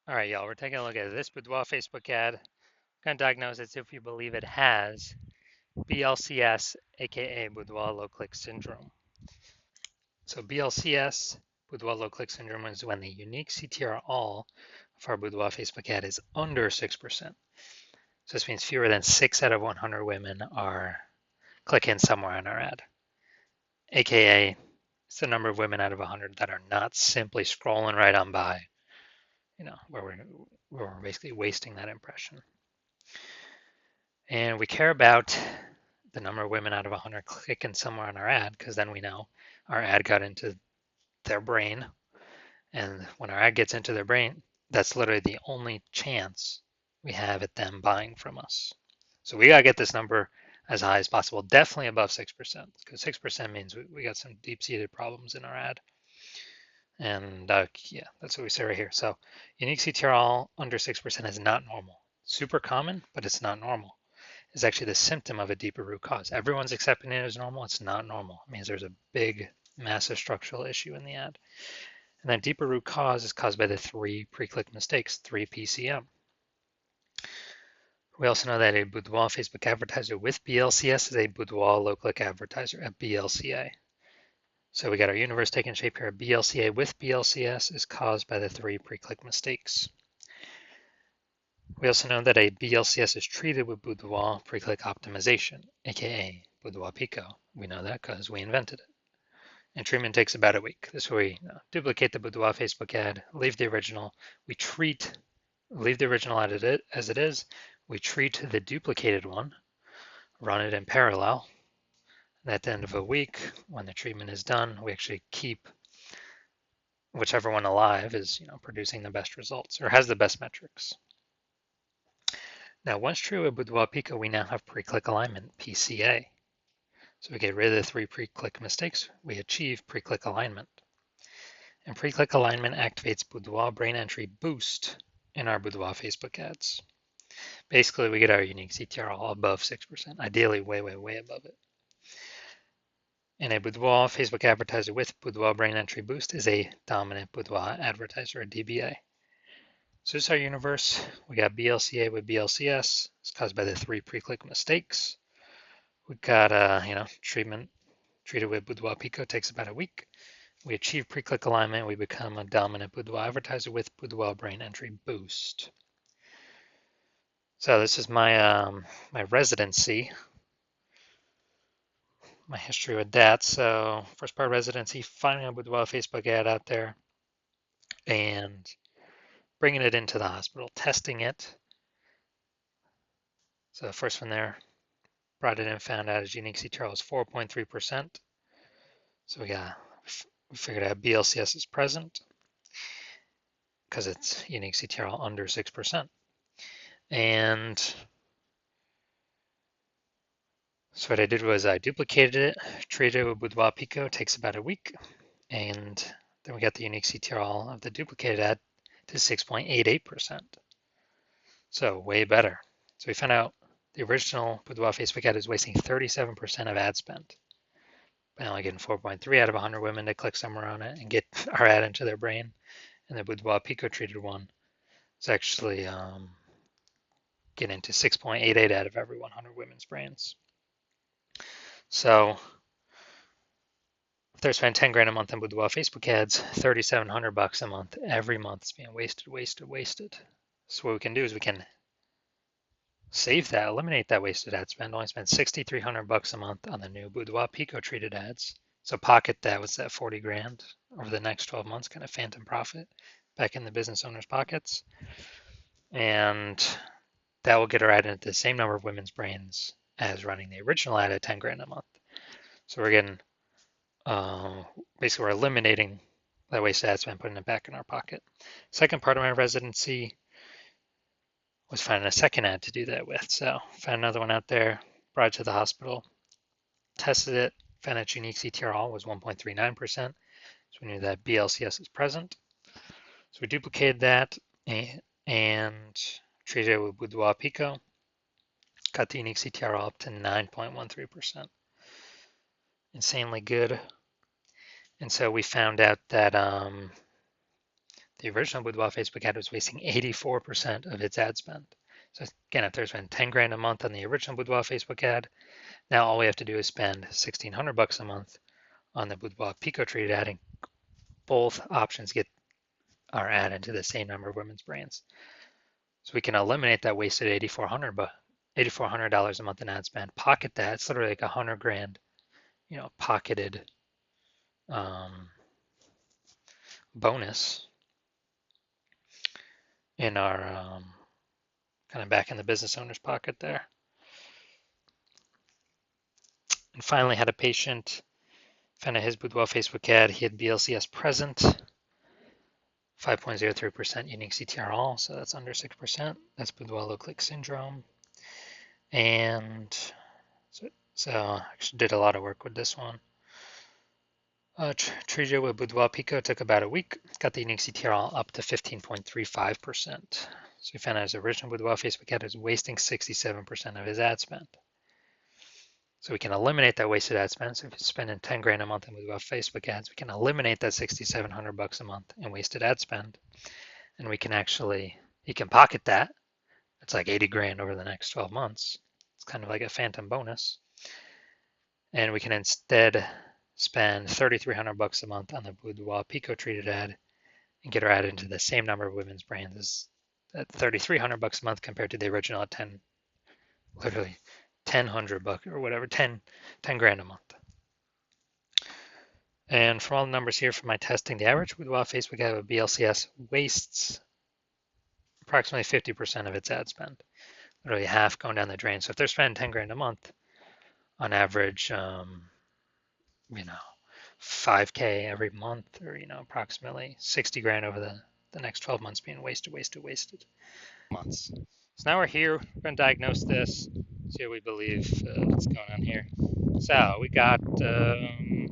All right, y'all, we're taking a look at this Boudoir Facebook ad. We're going to diagnose it if we believe it has BLCS, aka Boudoir low click syndrome. So BLCS, Boudoir low click syndrome, is when the unique CTR all of our Boudoir Facebook ad is under 6%. So this means fewer than 6 out of 100 women are clicking somewhere on our ad, aka it's the number of women out of 100 that are not simply scrolling right on by, where we're basically wasting that impression. And we care about the number of women out of 100 clicking somewhere on our ad because then we know our ad got into their brain. And when our ad gets into their brain, that's literally the only chance we have at them buying from us. So we got to get this number as high as possible, definitely above 6%, because 6% means we got some deep-seated problems in our ad. And yeah, that's what we say right here. So unique CTRL under 6% is not normal. Super common, but it's not normal. Is actually the symptom of a deeper root cause. Everyone's accepting it as normal. It's not normal. It means there's a big, massive structural issue in the ad. And that deeper root cause is caused by the 3 pre-click mistakes, 3 PCM. We also know that a Boudoir Facebook advertiser with BLCS is a Boudoir low-click advertiser at BLCA. So we got our universe taking shape here. BLCA with BLCS is caused by the 3 pre-click mistakes. We also know that a BLCS is treated with Boudoir pre-click optimization, aka Boudoir Pico. We know that because we invented it. And treatment takes about a week. This way we duplicate the Boudoir Facebook ad, leave the original. Leave the original ad as it is. We treat the duplicated one, run it in parallel. And at the end of a week, when the treatment is done, we actually keep whichever one alive is producing the best results or has the best metrics. Now, once true with Boudoir Pico, we now have pre-click alignment, PCA. So we get rid of the 3 pre-click mistakes. We achieve pre-click alignment. And pre-click alignment activates Boudoir brain entry boost in our Boudoir Facebook ads. Basically, we get our unique CTR all above 6%, ideally way, way, way above it. And a Boudoir Facebook advertiser with Boudoir brain entry boost is a dominant Boudoir advertiser, a DBA. So this is our universe. We got BLCA with BLCS. It's caused by the 3 pre-click mistakes. We got treatment treated with Boudoir Pico takes about a week. We achieve pre-click alignment. We become a dominant Boudoir advertiser with Boudoir brain entry boost. So this is my my residency, my history with that. So first part of residency, finding a Boudoir Facebook ad out there and bringing it into the hospital, testing it. So the first one there, brought it in, found out its unique CTR was 4.3%. So we figured out BLCS is present because it's unique CTR under 6%. And so what I did was I duplicated it, treated it with Boudoir Pico, takes about a week, and then we got the unique CTR of the duplicated ad to 6.88%. So way better. So we found out the original Boudoir Facebook ad is wasting 37% of ad spend by only getting 4.3 out of 100 women to click somewhere on it and get our ad into their brain. And the Boudoir Pico treated one is actually getting to 6.88 out of every 100 women's brains. So if they're spending 10 grand a month on Boudoir Facebook ads, 3,700 bucks a month, every month is being wasted. So what we can do is we can save that, eliminate that wasted ad spend, only spend 6,300 bucks a month on the new Boudoir Pico treated ads. So pocket that, what's that, 40 grand over the next 12 months, kind of phantom profit back in the business owner's pockets. And that will get our ad into the same number of women's brains as running the original ad at 10 grand a month. So we're getting, basically we're eliminating that wasted ad spend, putting it back in our pocket. Second part of my residency was finding a second ad to do that with. So found another one out there, brought it to the hospital, tested it, found its unique CTR was 1.39%. So we knew that BLCS is present. So we duplicated that and treated it with Boudoir Pico, got the unique CTR up to 9.13%. Insanely good. And so we found out that The original Boudoir Facebook ad was wasting 84% of its ad spend. So again, if there's been 10 grand a month on the original Boudoir Facebook ad, now all we have to do is spend 1,600 bucks a month on the Boudoir Pico treated ad, and both options get our ad into the same number of women's brands. So we can eliminate that wasted $8,400 a month in ad spend, pocket that. It's literally like 100 grand, pocketed bonus in our kind of back in the business owner's pocket there. And finally, had a patient found his Boudoir Facebook ad. He had BLCS present, 5.03% unique CTR all, so that's under 6%. That's Boudoir low click syndrome. And so actually did a lot of work with this one. Treated with Boudoir Pico took about a week. Got the unique CTR all up to 15.35%. So we found out his original Boudoir Facebook ad is wasting 67% of his ad spend. So we can eliminate that wasted ad spend. So if you're spending 10 grand a month in Boudoir Facebook ads, we can eliminate that 6,700 bucks a month in wasted ad spend. And we can you can pocket that. It's like 80 grand over the next 12 months. It's kind of like a phantom bonus. And we can instead spend 3,300 bucks a month on the Boudoir Pico treated ad and get our ad into the same number of women's brands at 3,300 bucks a month compared to the original at 10, literally 1,000 bucks or whatever, 10 grand a month. And from all the numbers here from my testing, the average Boudoir Facebook ad with BLCS wastes approximately 50% of its ad spend, literally half going down the drain. So if they're spending 10 grand a month, on average, 5K every month, or approximately 60 grand over the next 12 months being wasted months. So now we're here. We're going to diagnose this, see what we believe what's going on here. So we got the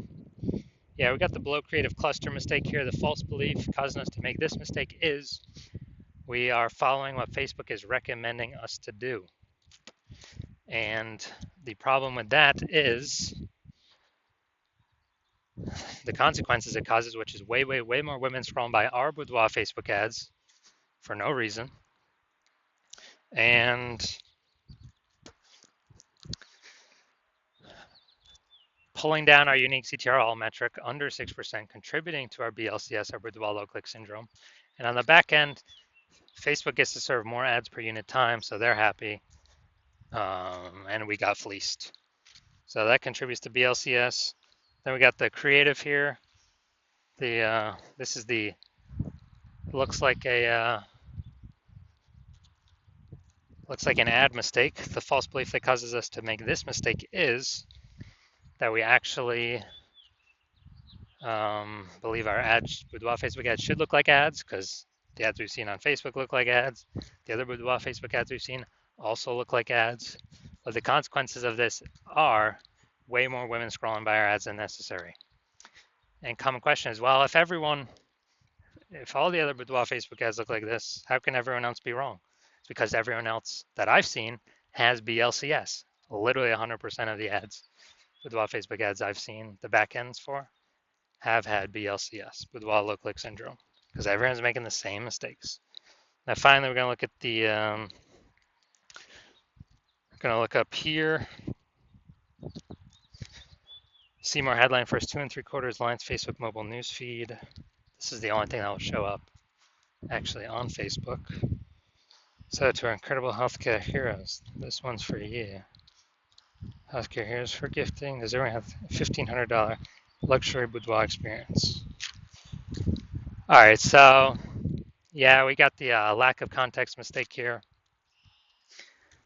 below creative cluster mistake here. The false belief causing us to make this mistake is we are following what Facebook is recommending us to do. And the problem with that is the consequences it causes, which is way more women scrolling by our Boudoir Facebook ads for no reason. And pulling down our unique CTR all metric under 6%, contributing to our BLCS, our Boudoir low click syndrome. And on the back end, Facebook gets to serve more ads per unit time, so they're happy. And we got fleeced. So that contributes to BLCS. Then we got the creative here. This is looks like an ad mistake. The false belief that causes us to make this mistake is that we actually believe our ads, Boudoir Facebook ads, should look like ads because the ads we've seen on Facebook look like ads. The other Boudoir Facebook ads we've seen also look like ads. But the consequences of this are way more women scrolling by our ads than necessary. And common question is, well, if all the other Boudoir Facebook ads look like this, how can everyone else be wrong? It's because everyone else that I've seen has BLCS. Literally 100% of the ads, Boudoir Facebook ads I've seen the back ends for, have had BLCS, Boudoir low click syndrome, because everyone's making the same mistakes. Now finally, we're going to look at we're going to look up here. See more headline first 2 3/4 lines Facebook mobile news feed. This is the only thing that will show up actually on Facebook. So to our incredible healthcare heroes, this one's for you. Healthcare heroes for gifting. Does everyone have a $1,500 luxury boudoir experience? All right, so yeah, we got the lack of context mistake here.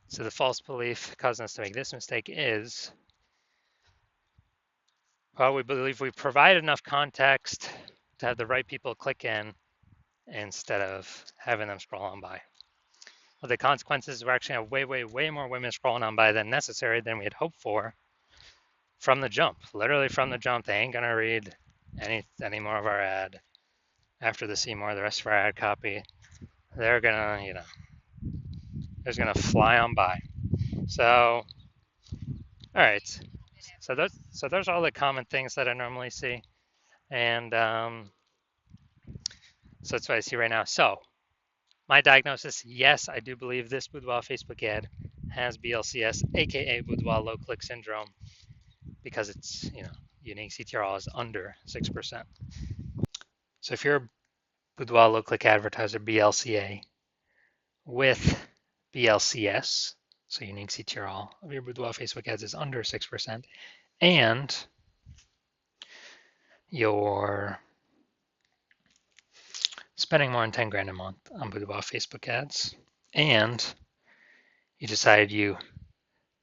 So the false belief causing us to make this mistake is, well, we believe we provide enough context to have the right people click in instead of having them scroll on by. Well, the consequences, we're actually have way more women scrolling on by than necessary than we had hoped for from the jump. Literally from the jump, they ain't gonna read any more of our ad. After they see more of the rest of our ad copy, they're gonna, they're gonna fly on by. So, all right. So those are all the common things that I normally see, and So that's what I see right now. So my diagnosis, yes, I do believe this Boudoir Facebook ad has BLCS, aka Boudoir low click syndrome, because it's, unique CTRL is under 6%. So if you're a Boudoir low click advertiser, BLCA, with BLCS, so unique CTRL of your Boudoir Facebook ads is under 6%, and you're spending more than 10 grand a month on Boudoir Facebook ads, and you decide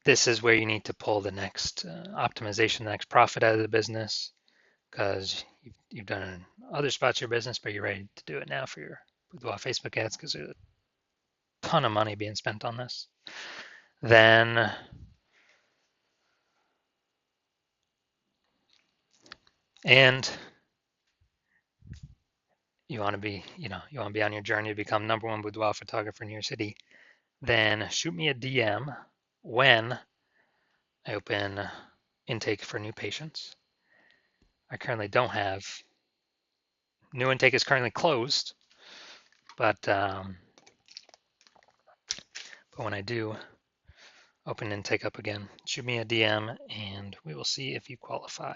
this is where you need to pull the next optimization, the next profit out of the business, because you've done it in other spots of your business, but you're ready to do it now for your Boudoir Facebook ads because there's a ton of money being spent on this. Then and you want to be, on your journey to become #1 boudoir photographer in your city, then shoot me a DM when I open intake for new patients. I currently don't have, new intake is currently closed, but when I do open intake up again, shoot me a DM and we will see if you qualify.